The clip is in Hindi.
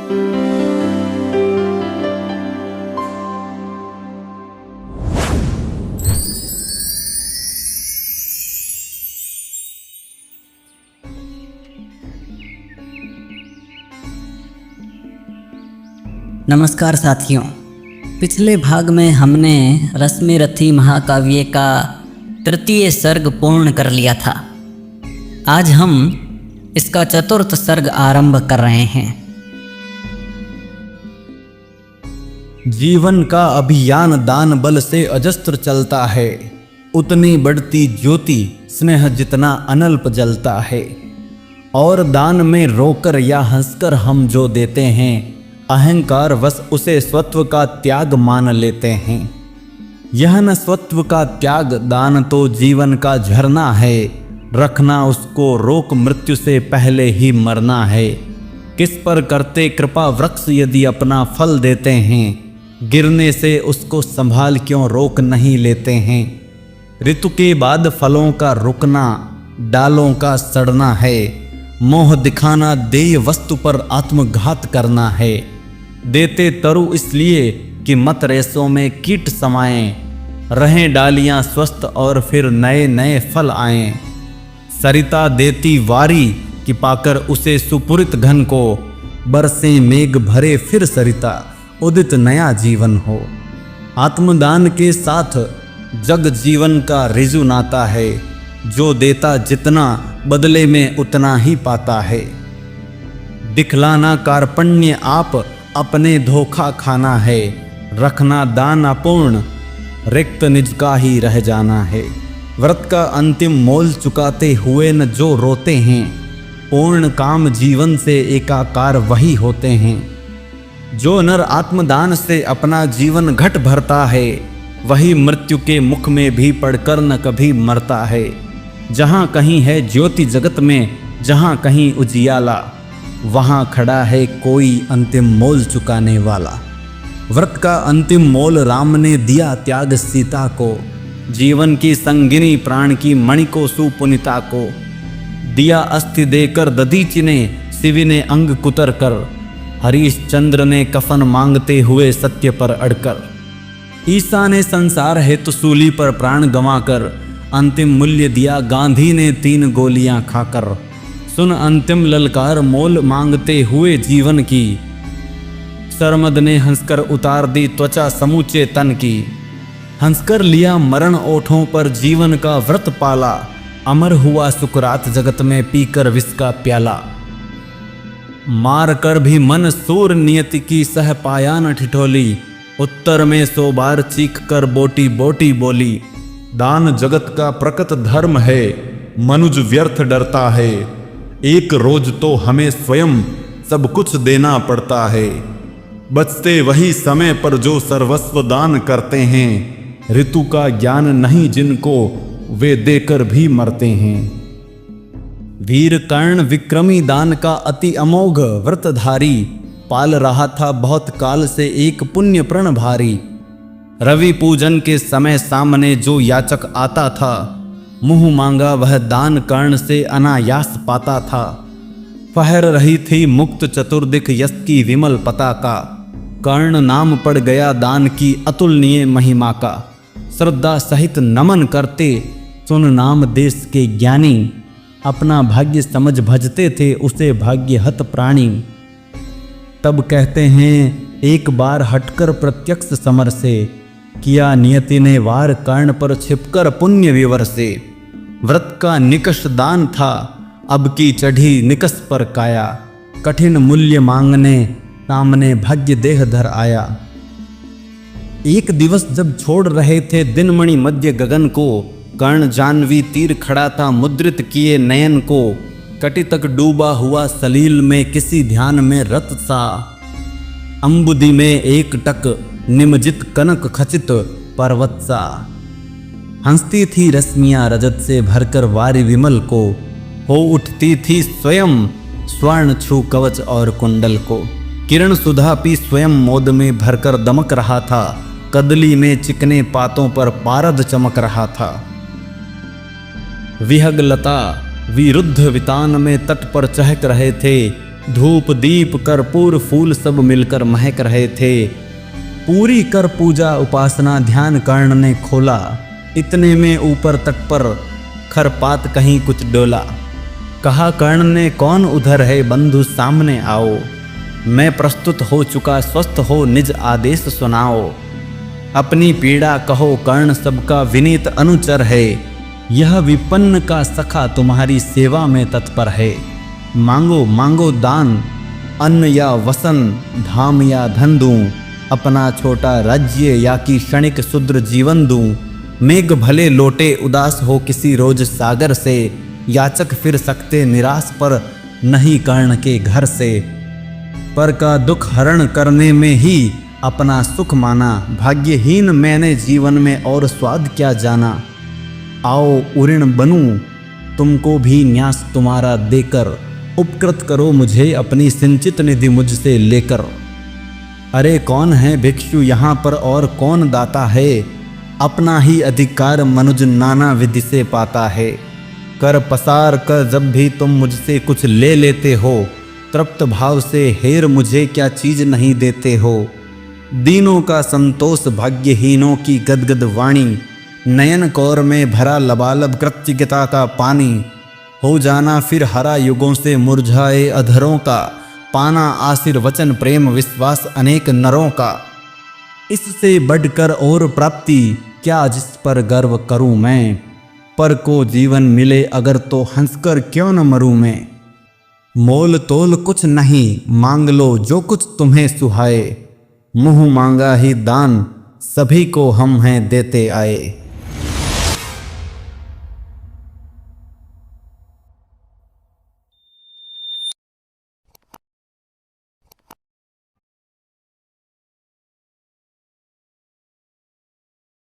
नमस्कार साथियों, पिछले भाग में हमने रश्मिरथी महाकाव्य का तृतीय सर्ग पूर्ण कर लिया था। आज हम इसका चतुर्थ सर्ग आरंभ कर रहे हैं। जीवन का अभियान दान बल से अजस्त्र चलता है, उतनी बढ़ती ज्योति स्नेह जितना अनल्प जलता है। और दान में रोकर या हंसकर हम जो देते हैं, अहंकार वश उसे स्वत्व का त्याग मान लेते हैं। यह न स्वत्व का त्याग दान तो जीवन का झरना है, रखना उसको रोक मृत्यु से पहले ही मरना है। किस पर करते कृपा वृक्ष यदि अपना फल देते हैं, गिरने से उसको संभाल क्यों रोक नहीं लेते हैं। ऋतु के बाद फलों का रुकना डालों का सड़ना है, मोह दिखाना देय वस्तु पर आत्मघात करना है। देते तरु इसलिए कि मत रेसों में कीट समाएं, रहें डालियां स्वस्थ और फिर नए नए फल आएं। सरिता देती वारी कि पाकर उसे सुपुरित घन को, बरसे मेघ भरे फिर सरिता उदित नया जीवन हो। आत्मदान के साथ जग जीवन का रिजु नाता है, जो देता जितना बदले में उतना ही पाता है। दिखलाना कार्पण्य आप अपने धोखा खाना है, रखना दान अपूर्ण रिक्त निज का ही रह जाना है। व्रत का अंतिम मोल चुकाते हुए न जो रोते हैं, पूर्ण काम जीवन से एकाकार वही होते हैं। जो नर आत्मदान से अपना जीवन घट भरता है, वही मृत्यु के मुख में भी पड़कर न कभी मरता है। जहाँ कहीं है ज्योति जगत में, जहाँ कहीं उजियाला, वहाँ खड़ा है कोई अंतिम मोल चुकाने वाला। व्रत का अंतिम मोल राम ने दिया त्याग सीता को, जीवन की संगिनी प्राण की मणि को सुपुनिता को। दिया अस्थि देकर दधीचि ने, शिवि ने अंग कुतर कर, हरीशचंद्र ने कफन मांगते हुए सत्य पर अड़कर। ईसा ने संसार हेतु सूली पर प्राण गंवाकर, अंतिम मूल्य दिया गांधी ने 3 गोलियां खाकर। सुन अंतिम ललकार मोल मांगते हुए जीवन की, सरमद ने हंसकर उतार दी त्वचा समूचे तन की। हंसकर लिया मरण ओठों पर जीवन का व्रत पाला, अमर हुआ सुकरात जगत में पीकर विष का प्याला। मार कर भी मन सूर नियति की सह पाया न ठिठोली, उत्तर में 100 बार चीख कर बोटी बोटी बोली। दान जगत का प्रकट धर्म है, मनुज व्यर्थ डरता है। एक रोज तो हमें स्वयं सब कुछ देना पड़ता है, बचते वही समय पर जो सर्वस्व दान करते हैं। ऋतु का ज्ञान नहीं जिनको, वे देकर भी मरते हैं। वीर कर्ण विक्रमी दान का अति अमोघ व्रतधारी, पाल रहा था बहुत काल से एक पुण्य प्रण भारी। रवि पूजन के समय सामने जो याचक आता था, मुंह मांगा वह दान कर्ण से अनायास पाता था। फहर रही थी मुक्त चतुर्दिक यश की विमल पताका, कर्ण नाम पड़ गया दान की अतुलनीय महिमा का। श्रद्धा सहित नमन करते सुन नाम देश के ज्ञानी, अपना भाग्य समझ भजते थे उसे भाग्य हत प्राणी। तब कहते हैं एक बार हटकर प्रत्यक्ष समर से, किया नियति ने वार कर्ण पर छिपकर पुण्य विवर से। व्रत का निकष दान था, अब की चढ़ी निकष पर काया, कठिन मूल्य मांगने सामने भाग्य देह धर आया। एक दिवस जब छोड़ रहे थे दिनमणि मध्य गगन को, कर्ण जानवी तीर खड़ा था मुद्रित किए नयन को। कटि तक डूबा हुआ सलील में किसी ध्यान में रत सा, अंबुदि में एक टक निमजित कनक खचित पर्वत सा। हंसती थी रश्मियां रजत से भरकर वारि विमल को, हो उठती थी स्वयं स्वर्ण छू कवच और कुंडल को। किरण सुधा पी स्वयं मोद में भरकर दमक रहा था, कदली में चिकने पातों पर पारद चमक रहा था। विहग लता विरुद्ध वितान में तट पर चहक रहे थे, धूप दीप कर्पूर फूल सब मिलकर महक रहे थे। पूरी कर पूजा उपासना ध्यान कर्ण ने खोला। इतने में ऊपर तट पर खरपात कहीं कुछ डोला। कहा कर्ण ने कौन उधर है बंधु सामने आओ। मैं प्रस्तुत हो चुका स्वस्थ हो निज आदेश सुनाओ। अपनी पीड़ा कहो कर्ण सबका विनीत अनुचर है। यह विपन्न का सखा तुम्हारी सेवा में तत्पर है। मांगो मांगो दान अन्न या वसन धाम या धन दूं। अपना छोटा राज्य या कि क्षणिक शुद्र जीवन दूं। मेघ भले लौटे उदास हो किसी रोज सागर से। याचक फिर सकते निराश पर नहीं कर्ण के घर से। पर का दुख हरण करने में ही अपना सुख माना। भाग्यहीन मैंने जीवन में और स्वाद क्या जाना। आओ उऋण बनूं तुमको भी न्यास तुम्हारा देकर। उपकृत करो मुझे अपनी सिंचित निधि मुझसे लेकर। अरे कौन है भिक्षु यहाँ पर और कौन दाता है। अपना ही अधिकार मनुज नाना विधि से पाता है। कर पसार कर जब भी तुम मुझसे कुछ ले लेते हो। तृप्त भाव से हेर मुझे क्या चीज नहीं देते हो। दीनों का संतोष भाग्यहीनों की गदगद वाणी। नयन कौर में भरा लबालब कृतज्ञता का पानी। हो जाना फिर हरा युगों से मुरझाए अधरों का। पाना आशीर्वचन प्रेम विश्वास अनेक नरों का। इससे बढ़कर और प्राप्ति क्या जिस पर गर्व करूं मैं। पर को जीवन मिले अगर तो हंसकर क्यों न मरूं मैं। मोल तोल कुछ नहीं मांग लो जो कुछ तुम्हें सुहाए। मुंह मांगा ही दान सभी को हम हैं देते आए।